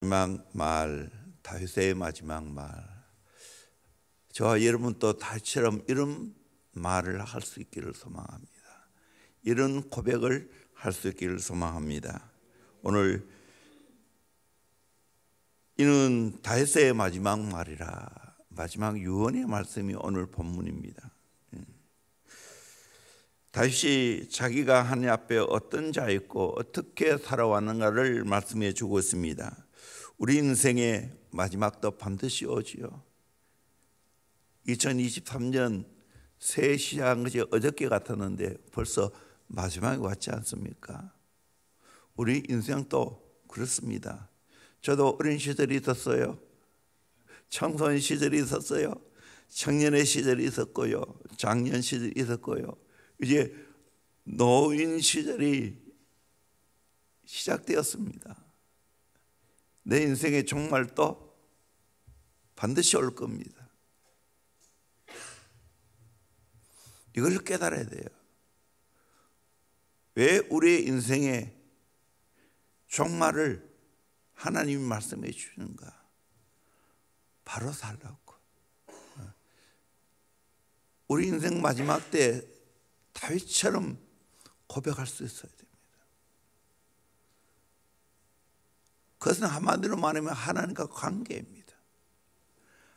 마지막 말, 다윗의 마지막 말, 저와 여러분 또 다윗처럼 이런 말을 할 수 있기를 소망합니다. 이런 고백을 할 수 있기를 소망합니다. 오늘 이는 다윗의 마지막 말이라, 마지막 유언의 말씀이 오늘 본문입니다. 다윗이 자기가 하나님 앞에 어떤 자였고 어떻게 살아왔는가를 말씀해 주고 있습니다. 우리 인생의 마지막도 반드시 오지요. 2023년 새해 시작한 것이 어저께 같았는데 벌써 마지막이 왔지 않습니까? 우리 인생도 그렇습니다. 저도 어린 시절이 있었어요. 청소년 시절이 있었어요. 청년의 시절이 있었고요. 장년 시절이 있었고요. 이제 노인 시절이 시작되었습니다. 내 인생의 종말도 반드시 올 겁니다. 이걸 깨달아야 돼요. 왜 우리의 인생의 종말을 하나님이 말씀해 주시는가? 바로 살라고. 우리 인생 마지막 때 다윗처럼 고백할 수 있어야 됩니다. 그것은 한마디로 말하면 하나님과 관계입니다.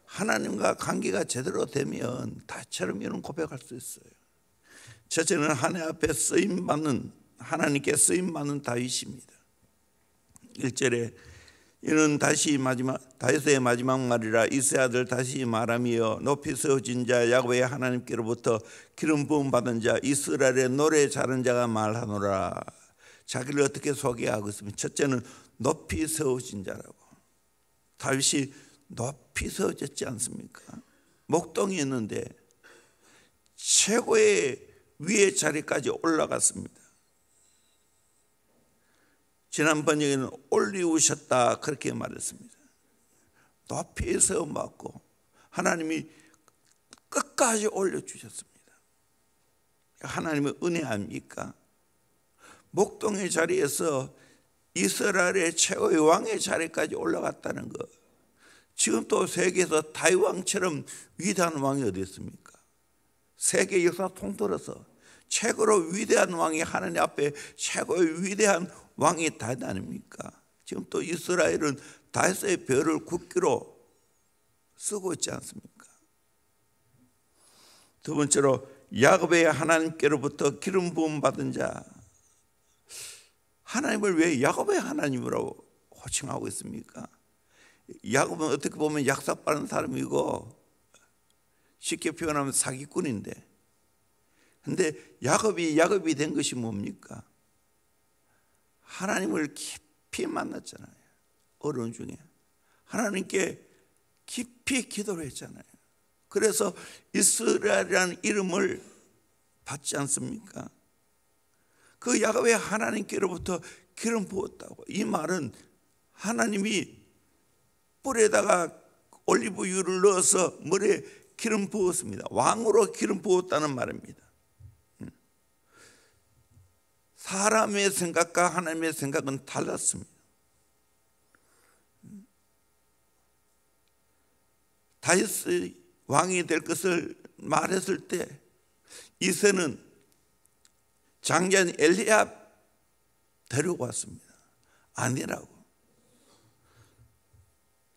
하나님과 관계가 제대로 되면 다윗처럼 이런 고백할 수 있어요. 첫째는 하나님 앞에 쓰임받는, 하나님께 쓰임받는 다윗입니다. 1절에 이는 다윗의 마지막 말이라 이새의 아들 다윗이 말하며 높이 세워진 자 야곱의 하나님께로부터 기름 부음 받은 자 이스라엘의 노래 잘하는 자가 말하노라. 자기를 어떻게 소개하고 있습니까? 첫째는 높이 세워진 자라고. 다윗이 높이 세워졌지 않습니까? 목동이 있는데 최고의 위의 자리까지 올라갔습니다. 지난번에는 올리우셨다 그렇게 말했습니다. 높이 세움받고 하나님이 끝까지 올려주셨습니다. 하나님의 은혜 아닙니까? 목동의 자리에서 이스라엘의 최고의 왕의 자리까지 올라갔다는 것. 지금 또 세계에서 다윗 왕처럼 위대한 왕이 어디 있습니까? 세계 역사 통틀어서 최고로 위대한 왕이 하나님 앞에 최고의 위대한 왕이 다윗 아닙니까? 지금 또 이스라엘은 다윗의 벼를 국기로 쓰고 있지 않습니까? 두 번째로 야곱의 하나님께로부터 기름 부음 받은 자. 하나님을 왜 야곱의 하나님으로 호칭하고 있습니까? 야곱은 어떻게 보면 약삭 빠른 사람이고 쉽게 표현하면 사기꾼인데, 근데 야곱이 된 것이 뭡니까? 하나님을 깊이 만났잖아요. 어려운 중에 하나님께 깊이 기도를 했잖아요. 그래서 이스라엘이라는 이름을 받지 않습니까? 그 야곱의 하나님께로부터 기름 부었다고. 이 말은 하나님이 뿔에다가 올리브유를 넣어서 머리에 기름 부었습니다. 왕으로 기름 부었다는 말입니다. 사람의 생각과 하나님의 생각은 달랐습니다. 다윗이 왕이 될 것을 말했을 때 이새는 장자인 엘리압 데리고 왔습니다. 아니라고.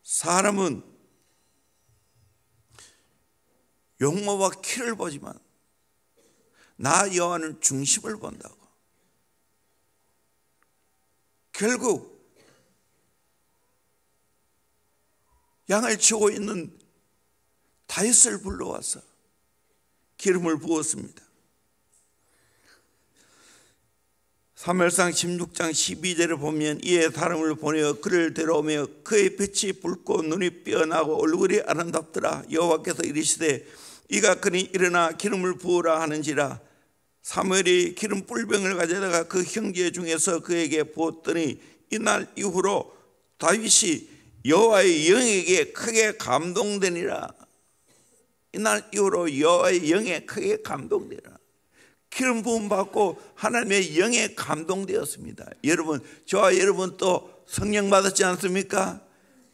사람은 용모와 키를 보지만 나 여호와는 중심을 본다고. 결국 양을 치고 있는 다윗을 불러와서 기름을 부었습니다. 사무엘상 16장 12절에 보면 이에 사람을 보내어 그를 데려오며 그의 빛이 붉고 눈이 삐어나고 얼굴이 아름답더라. 여호와께서 이르시되 이가 그니 일어나 기름을 부으라 하는지라. 사무엘이 기름 뿔병을 가져다가 그 형제 중에서 그에게 부었더니 이날 이후로 다윗이 여호와의 영에게 크게 감동되니라. 이날 이후로 여호와의 영에 크게 감동되니라. 기름 부음 받고 하나님의 영에 감동되었습니다. 여러분, 저와 여러분 또 성령 받았지 않습니까?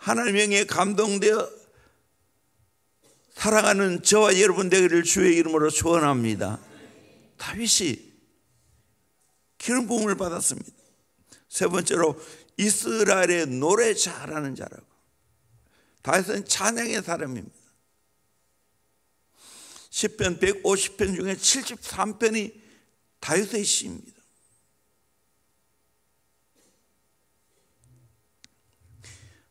하나님의 영에 감동되어 살아가는 저와 여러분 되기를 주의 이름으로 축원합니다. 다윗이 기름 부음을 받았습니다. 세 번째로 이스라엘의 노래 잘하는 자라고. 다윗은 찬양의 사람입니다. 시편 150편 중에 73편이 다윗의 시입니다.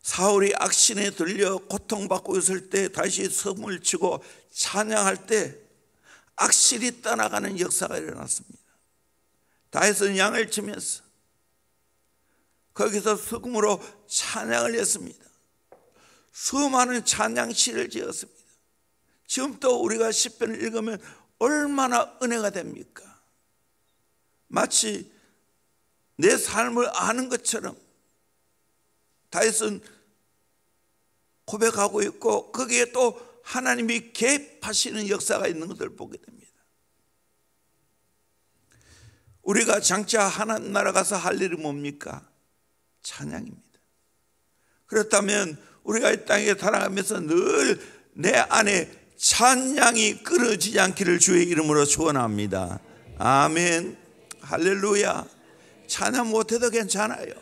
사울이 악신에 들려 고통받고 있을 때 다시 섬을 치고 찬양할 때 악신이 떠나가는 역사가 일어났습니다. 다윗은 양을 치면서 거기서 수금으로 찬양을 했습니다. 수많은 찬양시를 지었습니다. 지금 또 우리가 시편을 읽으면 얼마나 은혜가 됩니까? 마치 내 삶을 아는 것처럼 다윗은 고백하고 있고 거기에 또 하나님이 개입하시는 역사가 있는 것을 보게 됩니다. 우리가 장차 하나님 나라 가서 할 일이 뭡니까? 찬양입니다. 그렇다면 우리가 이 땅에 살아가면서 늘 내 안에 찬양이 끊어지지 않기를 주의 이름으로 축원합니다. 아멘. 할렐루야. 찬양 못해도 괜찮아요.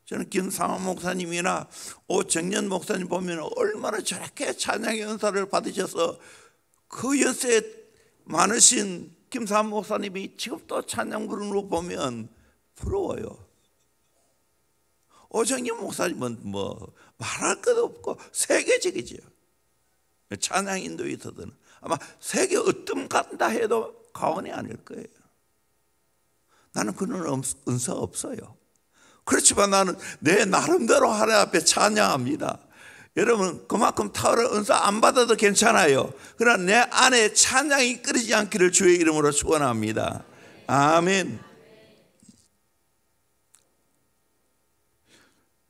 저는 김상환 목사님이나 오정년 목사님 보면 얼마나 저렇게 찬양의 은사를 받으셔서 그 연세 많으신 김상환 목사님이 지금도 찬양 부르는 거 보면 부러워요. 오정년 목사님은 뭐 말할 것도 없고 세계적이죠. 찬양 인도에서는 아마 세계 어떤 간다 해도 과언이 아닐 거예요. 나는 그런 은사 없어요. 그렇지만 나는 내 나름대로 하나님 앞에 찬양합니다. 여러분 그만큼 탁월한 은사 안 받아도 괜찮아요. 그러나 내 안에 찬양이 끊이지 않기를 주의 이름으로 축원합니다. 아멘.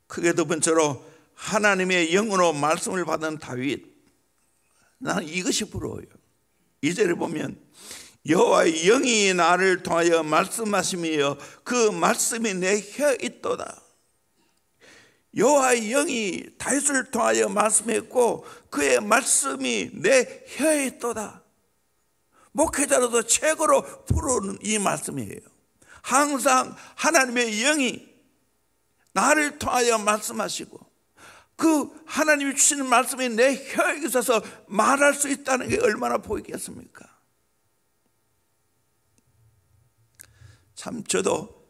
크게 두 번째로 하나님의 영으로 말씀을 받은 다윗. 나는 이것이 부러워요. 2절에 보면 여호와의 영이 나를 통하여 말씀하시며 그 말씀이 내 혀에 있도다. 여호와의 영이 다윗을 통하여 말씀했고 그의 말씀이 내 혀에 있도다. 목회자로도 최고로 부러우는 이 말씀이에요. 항상 하나님의 영이 나를 통하여 말씀하시고 그 하나님이 주시는 말씀이 내 혀에 있어서 말할 수 있다는 게 얼마나 보이겠습니까? 참 저도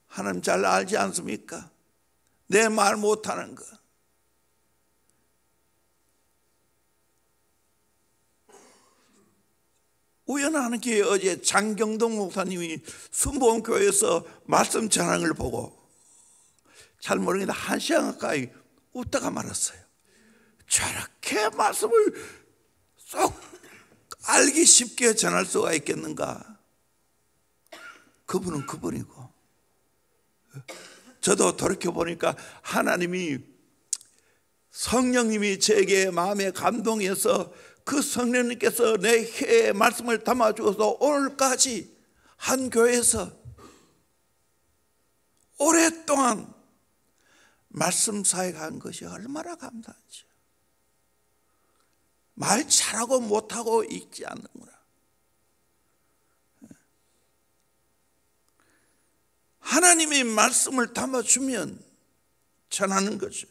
하나님 잘 알지 않습니까? 내 말 못하는 거. 우연한 기회에 어제 장경동 목사님이 순복음교회에서 말씀 전하는 걸 보고 잘 모르겠는데 1시간 가까이 웃다가 말았어요. 저렇게 말씀을 쏙 알기 쉽게 전할 수가 있겠는가? 그분은 그분이고 저도 돌이켜보니까 하나님이 성령님이 제게 마음에 감동해서 그 성령님께서 내 혀에 말씀을 담아주어서 오늘까지 한 교회에서 오랫동안 말씀 사역한 것이 얼마나 감사하죠. 말 잘하고 못하고 있지 않는구나. 하나님이 말씀을 담아주면 전하는 거죠.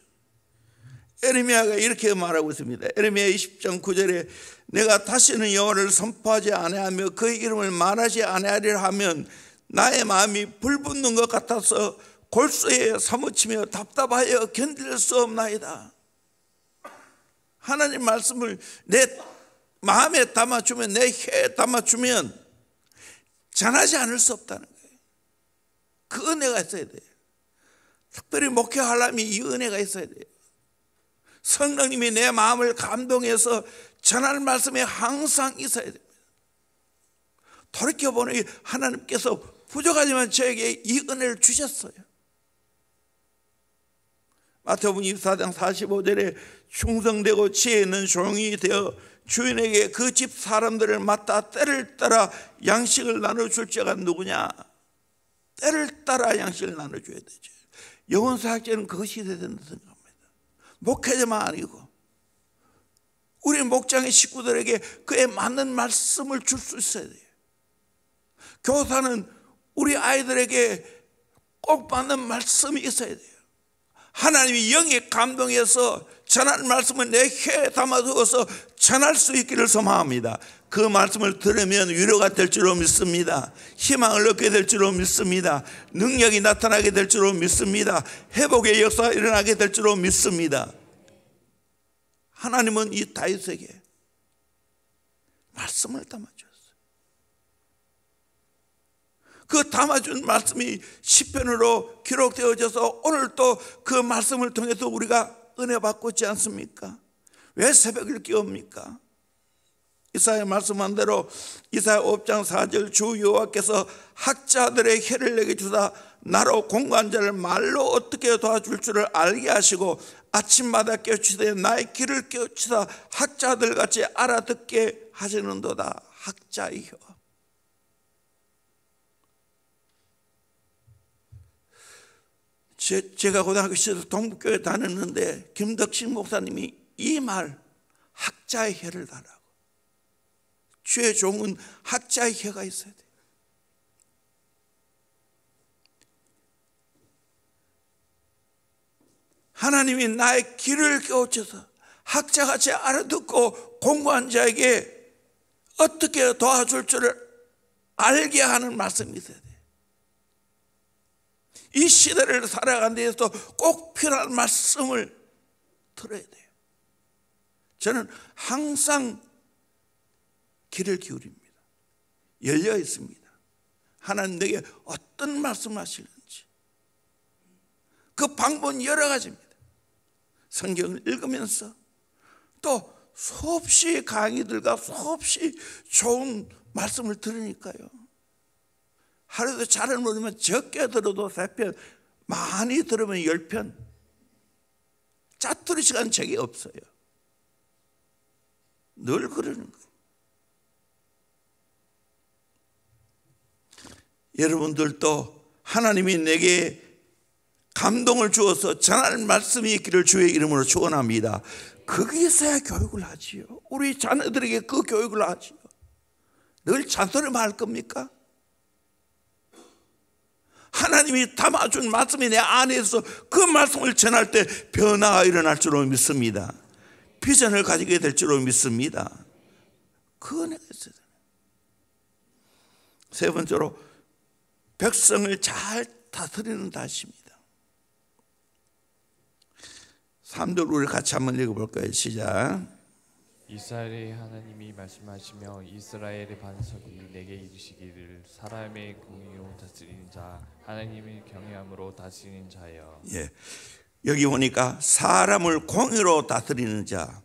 에레미야가 이렇게 말하고 있습니다. 에레미야 20장 9절에 내가 다시는 여호와를 선포하지 아니하며 그의 이름을 말하지 아니하리라 하면 나의 마음이 불붙는 것 같아서 골수에 사무치며 답답하여 견딜 수 없나이다. 하나님 말씀을 내 마음에 담아주면 내 혀에 담아주면 전하지 않을 수 없다는 거예요. 그 은혜가 있어야 돼요. 특별히 목회하려면 이 은혜가 있어야 돼요. 성령님이 내 마음을 감동해서 전할 말씀에 항상 있어야 됩니다. 돌이켜보니 하나님께서 부족하지만 저에게 이 은혜를 주셨어요. 마태복음 24장 45절에 충성되고 지혜 있는 종이 되어 주인에게 그 집 사람들을 맡아 때를 따라 양식을 나눠줄 자가 누구냐? 때를 따라 양식을 나눠줘야 되죠. 영혼사역자는 그것이 돼야 된다고 생각합니다. 목회자만 아니고 우리 목장의 식구들에게 그에 맞는 말씀을 줄 수 있어야 돼요. 교사는 우리 아이들에게 꼭 맞는 말씀이 있어야 돼요. 하나님이 영에 감동해서 전하는 말씀을 내 혀에 담아두어서 전할 수 있기를 소망합니다. 그 말씀을 들으면 위로가 될 줄로 믿습니다. 희망을 얻게 될 줄로 믿습니다. 능력이 나타나게 될 줄로 믿습니다. 회복의 역사가 일어나게 될 줄로 믿습니다. 하나님은 이 다윗에게 말씀을 담아주었어요. 그 담아준 말씀이 시편으로 기록되어져서 오늘 또 그 말씀을 통해서 우리가 은혜 받고 있지 않습니까? 왜 새벽을 깨웁니까? 이사야 말씀한 대로 이사야 5장 4절 주 여호와께서 학자들의 혀를 내게 주사 나로 공고한 자를 말로 어떻게 도와줄 줄을 알게 하시고 아침마다 깨우치되 나의 귀를 깨우치사 학자들같이 알아듣게 하시는도다. 학자의 혀. 제가 고등학교 시절 동북교회 다녔는데 김덕신 목사님이 이 말 학자의 혀를 달라고. 주의 종은 학자의 혀가 있어야 돼요. 하나님이 나의 귀를 깨우쳐서 학자같이 알아듣고 공부한 자에게 어떻게 도와줄 줄을 알게 하는 말씀이 있어야 돼요. 이 시대를 살아가는 데에서 꼭 필요한 말씀을 들어야 돼요. 저는 항상 귀를 기울입니다. 열려 있습니다. 하나님 내게 어떤 말씀을 하시는지. 그 방법은 여러 가지입니다. 성경을 읽으면서 또 수없이 강의들과 수없이 좋은 말씀을 들으니까요. 하루도 잘을 모르면 적게 들어도 3편, 많이 들으면 10편. 짜투리 시간 적이 없어요. 늘 그러는 거예요. 여러분들도 하나님이 내게 감동을 주어서 전할 말씀이 있기를 주의 이름으로 축원합니다. 그게 있어야 교육을 하지요. 우리 자녀들에게 그 교육을 하지요. 늘 잔소리만 할 겁니까? 하나님이 담아준 말씀이 내 안에서 그 말씀을 전할 때 변화가 일어날 줄로 믿습니다. 비전을 가지게 될 줄로 믿습니다. 그 은혜가 있어요. 세 번째로 백성을 잘 다스리는 다시입니다. 3절 우리 같이 한번 읽어볼까요? 시작. 이스라엘의 하나님이 말씀하시며 이스라엘의 반석이 내게 이르시기를 사람의 공의로 다스리는 자 하나님을 경외함으로 다스리는 자여. 예, 여기 보니까 사람을 공의로 다스리는 자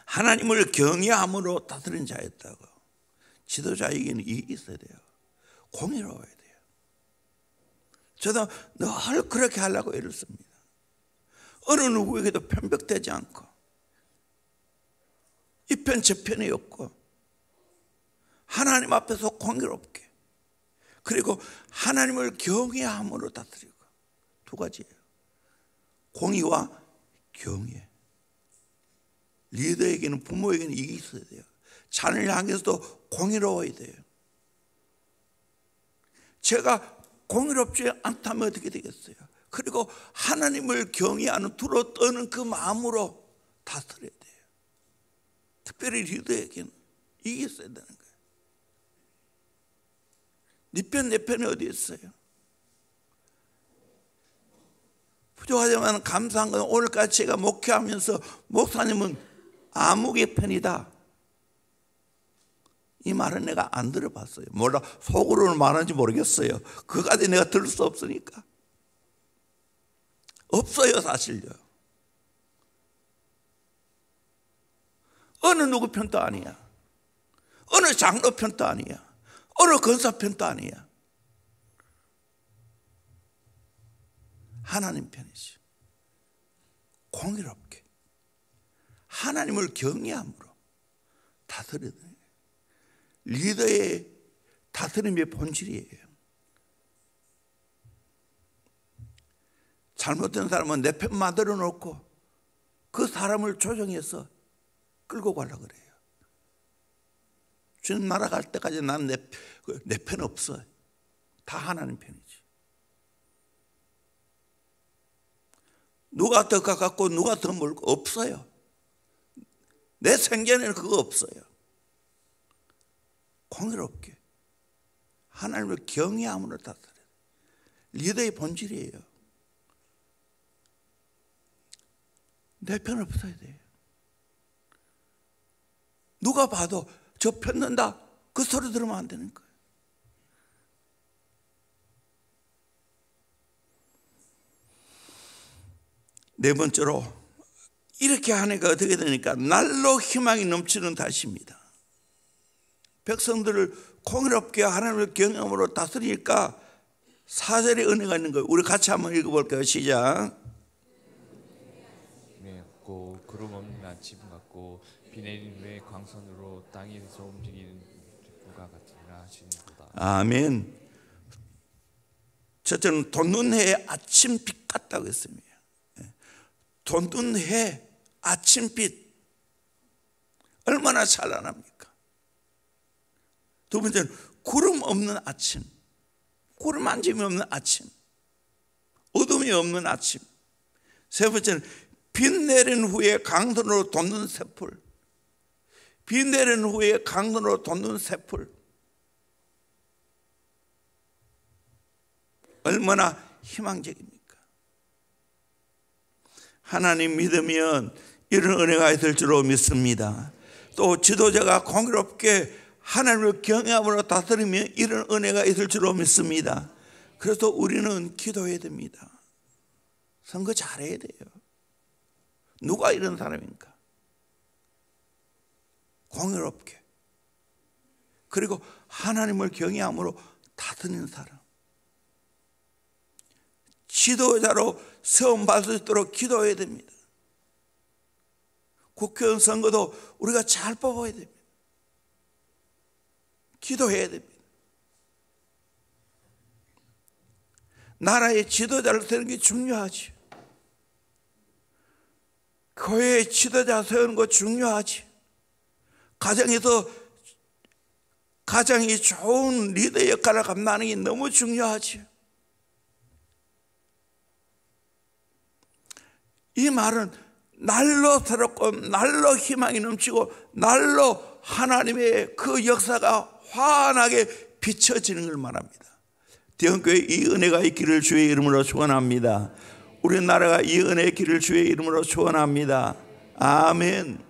하나님을 경외함으로 다스리는 자였다고. 지도자에게는 이게 있어야 돼요. 공의로워야 돼요. 저도 늘 그렇게 하려고 애를 씁니다. 어느 누구에게도 편벽되지 않고 이 편 저 편이 없고 하나님 앞에서 공의롭게 그리고 하나님을 경외함으로 다스리고. 두 가지예요. 공의와 경외. 리더에게는 부모에게는 이게 있어야 돼요. 자녀를 향해서도 공의로워야 돼요. 제가 공의롭지 않다면 어떻게 되겠어요? 그리고 하나님을 경외하는 두로 떠는 그 마음으로 다스려야 돼요. 특별히 리더에게는 이게 있어야 되는 거예요. 네 편 내 편이 어디 있어요? 부족하지만 감사한 건 오늘까지 제가 목회하면서 목사님은 암흑의 편이다, 이 말은 내가 안 들어봤어요. 몰라, 속으로는 말하는지 모르겠어요. 그까지 내가 들을 수 없으니까. 없어요, 사실요. 어느 누구 편도 아니야. 어느 장로 편도 아니야. 어느 권사 편도 아니야. 하나님 편이지. 공의롭게 하나님을 경외함으로 다스려야 돼요. 리더의 다스림의 본질이에요. 잘못된 사람은 내 편 만들어 놓고 그 사람을 조정해서 끌고 가려고 그래요. 주님 나라 갈 때까지 난 내 편 없어. 다 하나님 편이지. 누가 더 가깝고 누가 더 멀고 없어요. 내 생전에는 그거 없어요. 공의롭게 하나님을 경외함으로 다스려야 돼요. 리더의 본질이에요. 내 편 없어야 돼요. 누가 봐도 저 편든다 그 소리 들으면 안 되는 거예요. 네 번째로 이렇게 하니까 어떻게 되니까 날로 희망이 넘치는 다시입니다. 백성들을 공의롭게 하나님을 경외함으로 다스리니까 4절에 은혜가 있는 거예요. 우리 같이 한번 읽어볼까요? 시작. 고 구름 없는 아침 같고 비 내린 후에 광선으로 땅에서 움직이는 불과 같으리라 하시는도다. 아멘. 첫째는 돋는 해의 아침빛 같다고 했습니다. 돋는 해 아침빛 얼마나 찬란합니까? 두 번째는 구름 없는 아침, 구름 한 점이 없는 아침, 어둠이 없는 아침. 세 번째는 비 내린 후에 강선으로 돋는 새풀, 비 내린 후에 강선으로 돋는 새풀. 얼마나 희망적입니까? 하나님 믿으면 이런 은혜가 있을 줄로 믿습니다. 또 지도자가 공의롭게 하나님을 경외함으로 다스리면 이런 은혜가 있을 줄로 믿습니다. 그래서 우리는 기도해야 됩니다. 선거 잘해야 돼요. 누가 이런 사람입니까? 공의롭게 그리고 하나님을 경외함으로 다스리는 사람, 지도자로 세움받을 수 있도록 기도해야 됩니다. 국회의원 선거도 우리가 잘 뽑아야 됩니다. 기도해야 됩니다. 나라의 지도자를 세우는 게 중요하지. 교회의 지도자 세우는 거 중요하지. 가정에서 가장이 좋은 리더 역할을 감당하는 게 너무 중요하지. 이 말은 날로 새롭고 날로 희망이 넘치고 날로 하나님의 그 역사가 환하게 비춰지는 걸 말합니다. 대형교회 이 은혜가 있기를 주의 이름으로 축원합니다. 우리나라가 이 은혜의 길을 주의 이름으로 축원합니다. 아멘.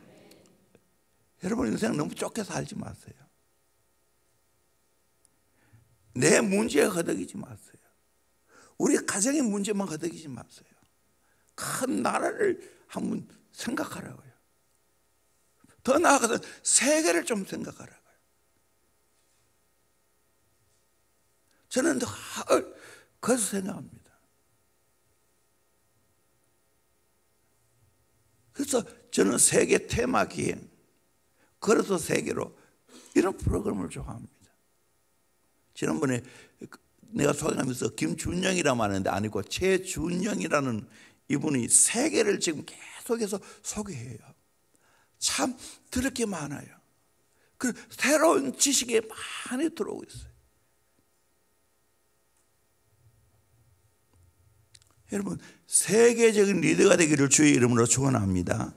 여러분 인생 너무 좁게 살지 마세요. 내 문제에 허덕이지 마세요. 우리 가정의 문제만 허덕이지 마세요. 큰 나라를 한번 생각하라고요. 더 나아가서 세계를 좀 생각하라고요. 저는 그래서 생각합니다. 그래서 저는 세계 테마 기행, 걸어서 세계로 이런 프로그램을 좋아합니다. 지난번에 내가 소개하면서 김준영이라고 하는데 아니고 최준영이라는 이분이 세계를 지금 계속해서 소개해요. 참 들을 게 많아요. 그 새로운 지식이 많이 들어오고 있어요. 여러분 세계적인 리더가 되기를 주의 이름으로 축원합니다.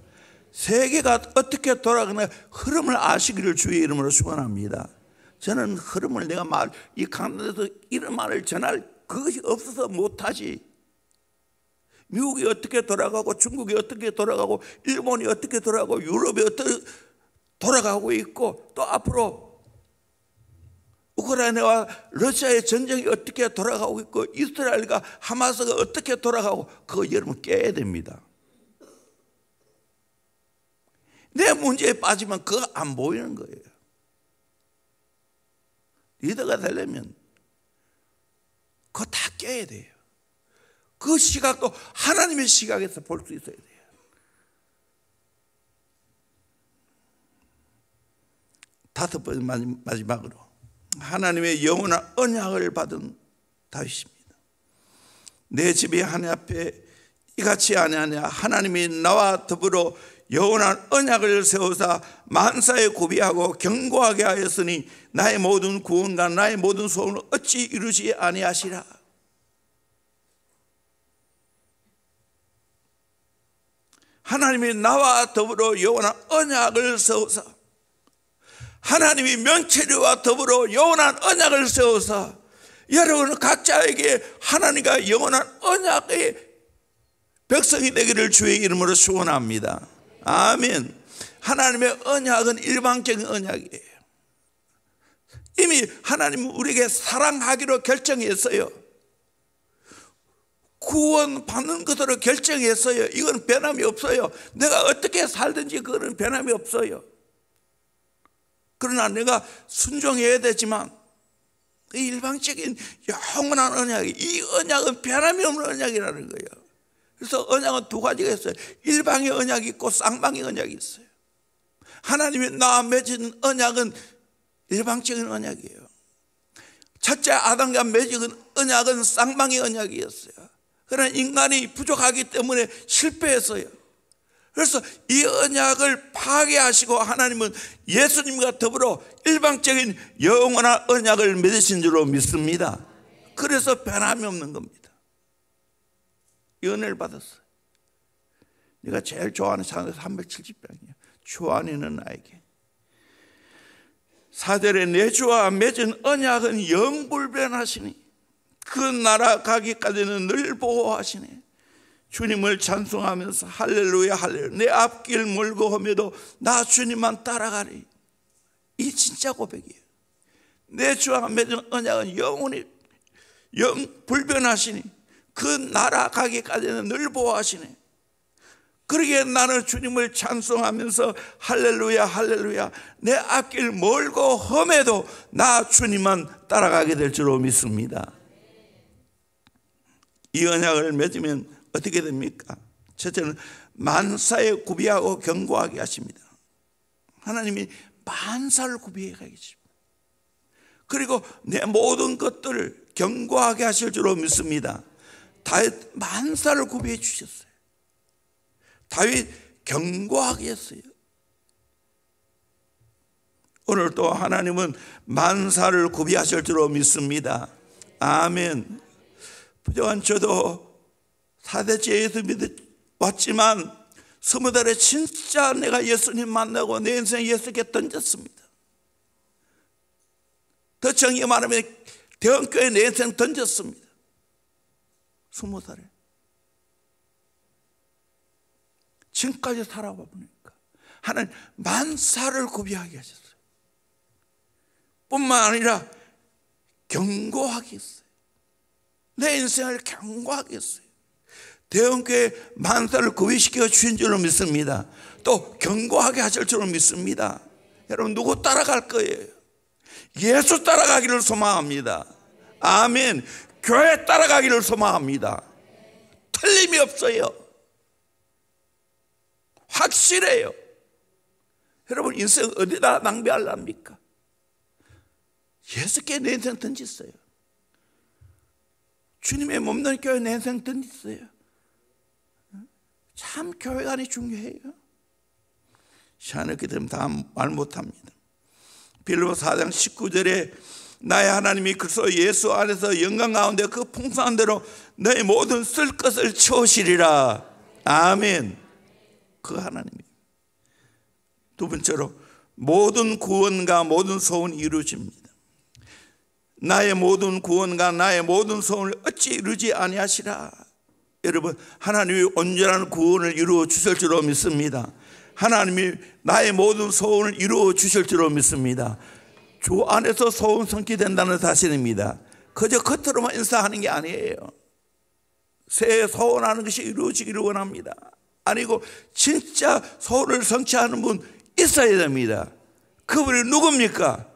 세계가 어떻게 돌아가는 흐름을 아시기를 주의 이름으로 축원합니다. 저는 흐름을 내가 이 강단에서 이런 말을 전할 그것이 없어서 못하지. 미국이 어떻게 돌아가고 중국이 어떻게 돌아가고 일본이 어떻게 돌아가고 유럽이 어떻게 돌아가고 있고 또 앞으로 우크라이나와 러시아의 전쟁이 어떻게 돌아가고 있고 이스라엘과 하마스가 어떻게 돌아가고 그거 여러분 깨야 됩니다. 내 문제에 빠지면 그거 안 보이는 거예요. 리더가 되려면 그거 다 깨야 돼요. 그 시각도 하나님의 시각에서 볼 수 있어야 돼요. 다섯 번째 마지막으로 하나님의 영원한 언약을 받은 다윗입니다. 내 집이 하나님 앞에 이같이 아니하냐. 하나님이 나와 더불어 영원한 언약을 세우사 만사에 구비하고 견고하게 하였으니 나의 모든 구원과 나의 모든 소원을 어찌 이루지 아니하시라. 하나님이 나와 더불어 영원한 언약을 세우사, 하나님이 명철이와 더불어 영원한 언약을 세우사, 여러분 각자에게 하나님과 영원한 언약의 백성이 되기를 주의 이름으로 축원합니다. 아멘. 하나님의 언약은 일방적인 언약이에요. 이미 하나님은 우리에게 사랑하기로 결정했어요. 구원 받는 것으로 결정했어요. 이건 변함이 없어요. 내가 어떻게 살든지 그거는 변함이 없어요. 그러나 내가 순종해야 되지만 이 일방적인 영원한 언약이, 이 언약은 변함이 없는 언약이라는 거예요. 그래서 언약은 두 가지가 있어요. 일방의 언약이 있고 쌍방의 언약이 있어요. 하나님이 나와 맺은 언약은 일방적인 언약이에요. 첫째 아담과 맺은 언약은 쌍방의 언약이었어요. 그러나 인간이 부족하기 때문에 실패했어요. 그래서 이 언약을 파괴하시고 하나님은 예수님과 더불어 일방적인 영원한 언약을 맺으신 줄로 믿습니다. 그래서 변함이 없는 겁니다. 이 은혜를 받았어요. 네가 제일 좋아하는 찬송 370편이에요. 주 안에 있는 나에게. 4절에 내 주와 맺은 언약은 영불변하시니 그 나라 가기까지는 늘 보호하시네. 주님을 찬송하면서 할렐루야 할렐루야 내 앞길 멀고 하며도 나 주님만 따라가리. 이 진짜 고백이에요. 내 주와 맺은 언약은 영원히 영불변하시니 그 나라 가기까지는 늘 보호하시네. 그러기에 나는 주님을 찬송하면서 할렐루야 할렐루야 내 앞길 멀고 험해도 나 주님만 따라가게 될 줄로 믿습니다. 이 언약을 맺으면 어떻게 됩니까? 첫째는 만사에 구비하고 견고하게 하십니다. 하나님이 만사를 구비해 가겠습니다. 그리고 내 모든 것들을 견고하게 하실 줄로 믿습니다. 다윗 만사를 구비해 주셨어요. 다윗 견고하게 했어요. 오늘 또 하나님은 만사를 구비하실 줄로 믿습니다. 아멘. 부정한 저도 4대째 예수 믿어왔지만 20살에 진짜 내가 예수님 만나고 내 인생 예수께 던졌습니다. 더 정확히 말하면 대원교회 내 인생 던졌습니다. 20살에. 지금까지 살아와 보니까 하나님 만사를 구비하게 하셨어요. 뿐만 아니라 견고하게 했어요. 내 인생을 견고하게 했어요. 대원교회 만사를 구비시켜 주신 줄로 믿습니다. 또 견고하게 하실 줄로 믿습니다. 여러분 누구 따라갈 거예요? 예수 따라가기를 소망합니다. 아멘. 교회 따라가기를 소망합니다. 틀림이 없어요. 확실해요. 여러분 인생 어디다 낭비하랍니까? 예수께 내 인생 던졌어요. 주님의 몸된 교회 내 인생 던졌어요. 참 교회관이 중요해요. 시간이 되면 다 말 못합니다. 빌립보서 4장 19절에 나의 하나님이 그리스도 예수 안에서 영광 가운데 그 풍성한 대로 너의 모든 쓸 것을 채우시리라. 아멘. 그 하나님이. 두 번째로 모든 구원과 모든 소원이 이루어집니다. 나의 모든 구원과 나의 모든 소원을 어찌 이루지 아니하시라. 여러분 하나님이 온전한 구원을 이루어 주실 줄로 믿습니다. 하나님이 나의 모든 소원을 이루어 주실 줄로 믿습니다. 주 안에서 소원 성취된다는 사실입니다. 그저 겉으로만 인사하는 게 아니에요. 새해 소원하는 것이 이루어지기를 원합니다. 아니고 진짜 소원을 성취하는 분 있어야 됩니다. 그분이 누굽니까?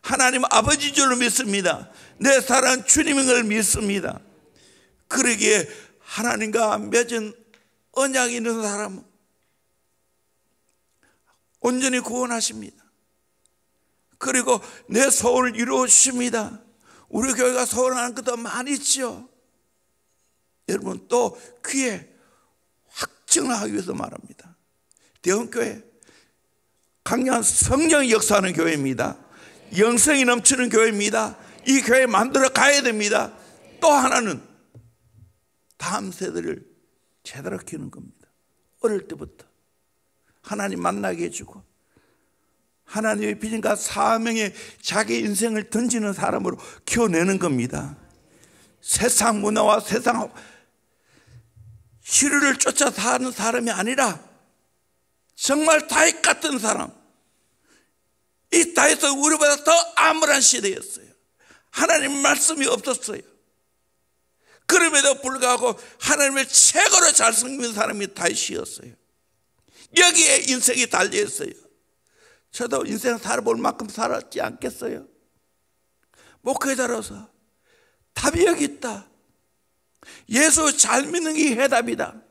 하나님 아버지 줄로 믿습니다. 내 사랑 주님인 걸 믿습니다. 그러기에 하나님과 맺은 언약이 있는 사람은 온전히 구원하십니다. 그리고 내 소원을 이루어 주십니다. 우리 교회가 소원하는 것도 많이 있죠. 여러분 또 귀에 확증을 하기 위해서 말합니다. 대원교회 강력한 성령이 역사하는 교회입니다. 영성이 넘치는 교회입니다. 이 교회 만들어 가야 됩니다. 또 하나는 다음 세대를 제대로 키우는 겁니다. 어릴 때부터 하나님 만나게 해주고 하나님의 비전과 사명에 자기 인생을 던지는 사람으로 키워내는 겁니다. 세상 문화와 세상 시류를 쫓아 사는 사람이 아니라 정말 다윗 같은 사람, 이 다윗은 우리보다 더 암울한 시대였어요. 하나님 말씀이 없었어요. 그럼에도 불구하고 하나님을 최고로 잘 섬기는 사람이 다윗이었어요. 여기에 인생이 달려있어요. 저도 인생 살아볼 만큼 살았지 않겠어요? 목회자로서 답이 여기 있다. 예수 잘 믿는 게 해답이다.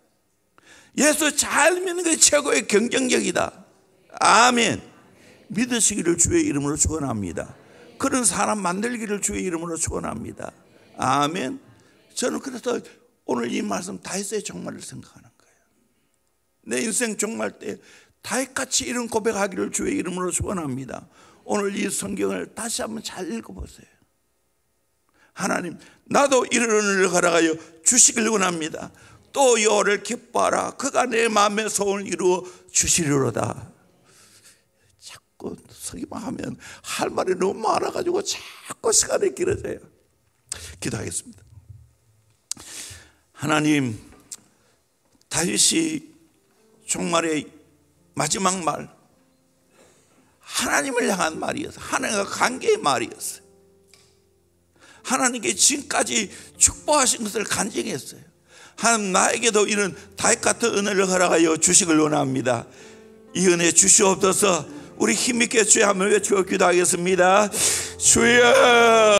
예수 잘 믿는 게 최고의 경쟁력이다. 아멘. 믿으시기를 주의 이름으로 축원합니다. 그런 사람 만들기를 주의 이름으로 축원합니다. 아멘. 저는 그래서 오늘 이 말씀 다윗의 종말을 생각하는 거예요. 내 인생 종말 때 다윗같이 이런 고백하기를 주의 이름으로 축원합니다. 오늘 이 성경을 다시 한번 잘 읽어보세요. 하나님, 나도 이런 은혜를 허락하여 주시길 원합니다. 또 여호와를 기뻐하라. 그가 내 마음의 소원을 이루어 주시리로다. 자꾸 서기만 하면 할 말이 너무 많아가지고 자꾸 시간이 길어져요. 기도하겠습니다. 하나님, 다윗이 종말의 마지막 말, 하나님을 향한 말이었어요. 하나님과 관계의 말이었어요. 하나님께 지금까지 축복하신 것을 간증했어요. 하나님, 나에게도 이런 다윗 같은 은혜를 허락하여 주시길 원합니다. 이 은혜 주시옵소서. 우리 힘있게 주여 한번 외치고 기도하겠습니다. 주여.